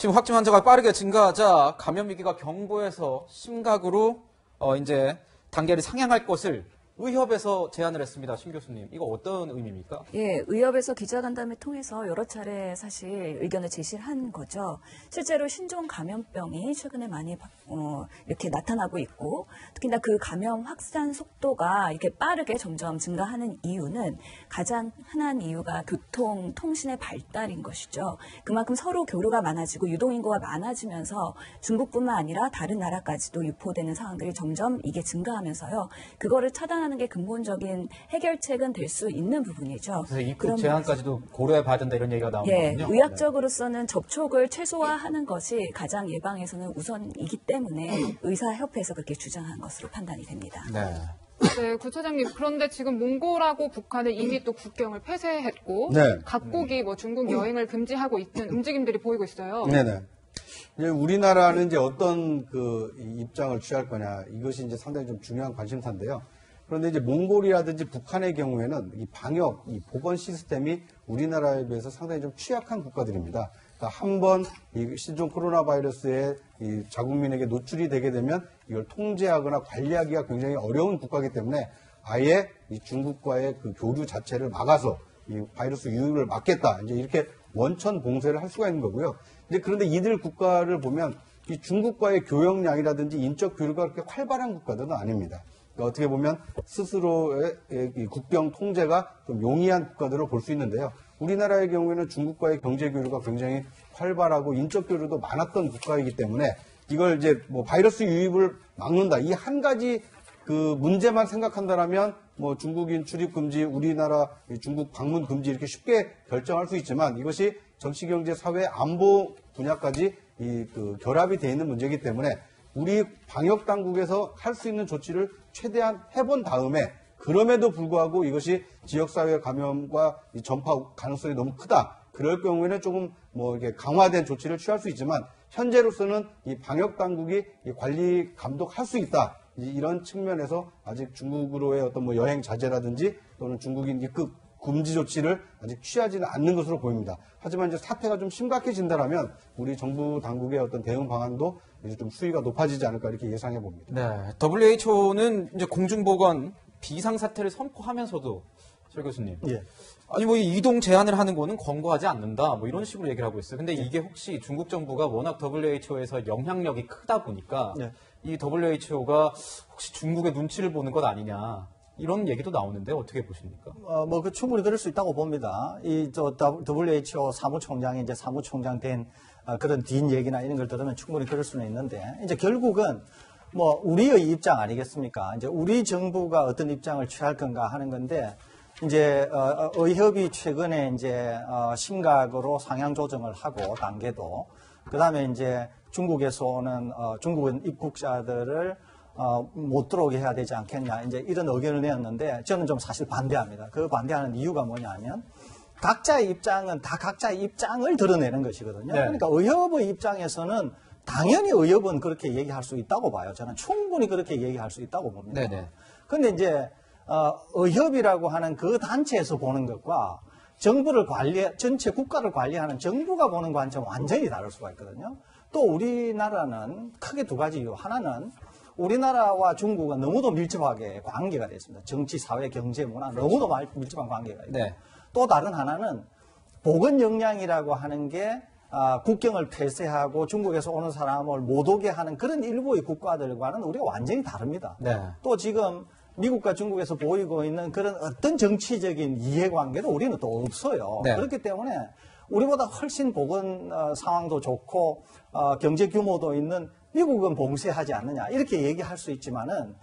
지금 확진 환자가 빠르게 증가하자 감염 위기가 경보에서 심각으로 이제 단계를 상향할 것을 의협에서 제안을 했습니다. 심 교수님, 이거 어떤 의미입니까? 예, 의협에서 기자간담회 통해서 여러 차례 사실 의견을 제시를 한 거죠. 실제로 신종 감염병이 최근에 많이 이렇게 나타나고 있고, 특히나 그 감염 확산 속도가 이렇게 빠르게 점점 증가하는 이유는 가장 흔한 이유가 교통, 통신의 발달인 것이죠. 그만큼 서로 교류가 많아지고 유동인구가 많아지면서 중국뿐만 아니라 다른 나라까지도 유포되는 상황들이 점점 이게 증가하면서요. 그거를 차단하는 게 근본적인 해결책은 될 수 있는 부분이죠. 그래서 입국 제한까지도 고려해봐야 된다 이런 얘기가 나오거든요. 예, 의학적으로서는 접촉을 최소화하는 것이 가장 예방에서는 우선이기 때문에 의사협회에서 그렇게 주장한 것으로 판단이 됩니다. 네. 네, 구차장님. 그런데 지금 몽골하고 북한은 이미 또 국경을 폐쇄했고, 네. 각국이 뭐 중국 여행을 금지하고 있는 움직임들이 보이고 있어요. 네네. 이제 우리나라는 이제 어떤 그 입장을 취할 거냐, 이것이 이제 상당히 좀 중요한 관심사인데요. 그런데 이제 몽골이라든지 북한의 경우에는 이 방역, 이 보건 시스템이 우리나라에 비해서 상당히 좀 취약한 국가들입니다. 그러니까 한번 이 신종 코로나 바이러스에 이 자국민에게 노출이 되게 되면 이걸 통제하거나 관리하기가 굉장히 어려운 국가이기 때문에 아예 이 중국과의 그 교류 자체를 막아서 이 바이러스 유입을 막겠다. 이제 이렇게 원천 봉쇄를 할 수가 있는 거고요. 이제 그런데 이들 국가를 보면 이 중국과의 교역량이라든지 인적 교류가 그렇게 활발한 국가들은 아닙니다. 그러니까 어떻게 보면 스스로의 이 국경 통제가 좀 용이한 국가들을 볼 수 있는데요. 우리나라의 경우에는 중국과의 경제 교류가 굉장히 활발하고 인적 교류도 많았던 국가이기 때문에 이걸 이제 뭐 바이러스 유입을 막는다. 이 한 가지 그 문제만 생각한다라면 뭐 중국인 출입 금지, 우리나라 중국 방문 금지 이렇게 쉽게 결정할 수 있지만 이것이 정치, 경제, 사회, 안보 분야까지 이 그 결합이 돼 있는 문제이기 때문에 우리 방역 당국에서 할 수 있는 조치를 최대한 해본 다음에 그럼에도 불구하고 이것이 지역사회 감염과 전파 가능성이 너무 크다. 그럴 경우에는 조금 뭐 이렇게 강화된 조치를 취할 수 있지만 현재로서는 이 방역 당국이 이 관리 감독할 수 있다. 이런 측면에서 아직 중국으로의 어떤 뭐 여행 자제라든지 또는 중국인 입국 금지 조치를 아직 취하지는 않는 것으로 보입니다. 하지만 이제 사태가 좀 심각해진다라면 우리 정부 당국의 어떤 대응 방안도 이제 좀 수위가 높아지지 않을까 이렇게 예상해 봅니다. 네. WHO는 이제 공중보건 비상사태를 선포하면서도 설 교수님. 예. 아니 뭐 이동 제한을 하는 거는 권고하지 않는다. 뭐 이런 식으로 얘기를 하고 있어요. 근데 이게 혹시 중국 정부가 워낙 WHO에서 영향력이 크다 보니까 이 WHO가 혹시 중국의 눈치를 보는 것 아니냐. 이런 얘기도 나오는데 어떻게 보십니까? 뭐 그 충분히 그럴 수 있다고 봅니다. WHO 사무총장이 이제 사무총장 된 그런 뒷 얘기나 이런 걸 들으면 충분히 그럴 수는 있는데 이제 결국은 뭐 우리의 입장 아니겠습니까? 이제 우리 정부가 어떤 입장을 취할 건가 하는 건데 이제 의협이 최근에 이제 심각으로 상향 조정을 하고 단계도 그다음에 이제 중국에서 오는 중국인 입국자들을 못 들어오게 해야 되지 않겠냐 이제 이런 의견을 내었는데 저는 좀 사실 반대합니다. 그 반대하는 이유가 뭐냐면 각자의 입장은 다 각자의 입장을 드러내는 것이거든요. 네. 그러니까 의협의 입장에서는 당연히 의협은 그렇게 얘기할 수 있다고 봐요. 저는 충분히 그렇게 얘기할 수 있다고 봅니다. 네네. 그런데 이제 의협이라고 하는 그 단체에서 보는 것과 정부를 전체 국가를 관리하는 정부가 보는 관점은 완전히 다를 수가 있거든요. 또 우리나라는 크게 두 가지 이유. 하나는 우리나라와 중국은 너무도 밀접하게 관계가 되어 있습니다. 정치, 사회, 경제, 문화 너무도 밀접한 관계가 있고 네. 또 다른 하나는 보건 역량이라고 하는 게 국경을 폐쇄하고 중국에서 오는 사람을 못 오게 하는 그런 일부의 국가들과는 우리가 완전히 다릅니다. 네. 또 지금 미국과 중국에서 보이고 있는 그런 어떤 정치적인 이해관계도 우리는 또 없어요. 네. 그렇기 때문에 우리보다 훨씬 보건 상황도 좋고 경제 규모도 있는 미국은 봉쇄하지 않느냐 이렇게 얘기할 수 있지만은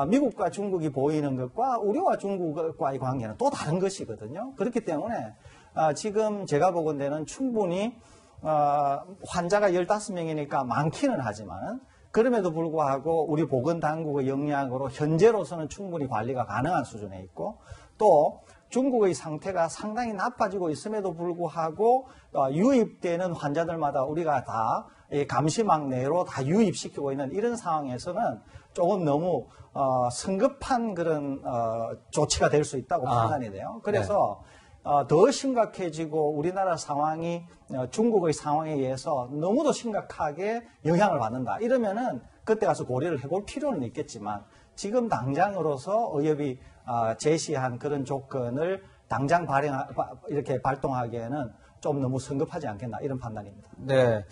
미국과 중국이 보이는 것과 우리와 중국과의 관계는 또 다른 것이거든요. 그렇기 때문에 지금 제가 보건대는 충분히 환자가 15명이니까 많기는 하지만 그럼에도 불구하고 우리 보건당국의 역량으로 현재로서는 충분히 관리가 가능한 수준에 있고 또 중국의 상태가 상당히 나빠지고 있음에도 불구하고 유입되는 환자들마다 우리가 다 감시망 내로 다 유입시키고 있는 이런 상황에서는 조금 너무 성급한 그런 조치가 될 수 있다고 판단이 돼요. 그래서 더 심각해지고 우리나라 상황이 중국의 상황에 의해서 너무도 심각하게 영향을 받는다. 이러면은 그때 가서 고려를 해볼 필요는 있겠지만 지금 당장으로서 의협이 제시한 그런 조건을 당장 이렇게 발동하기에는 좀 너무 성급하지 않겠나 이런 판단입니다. 네.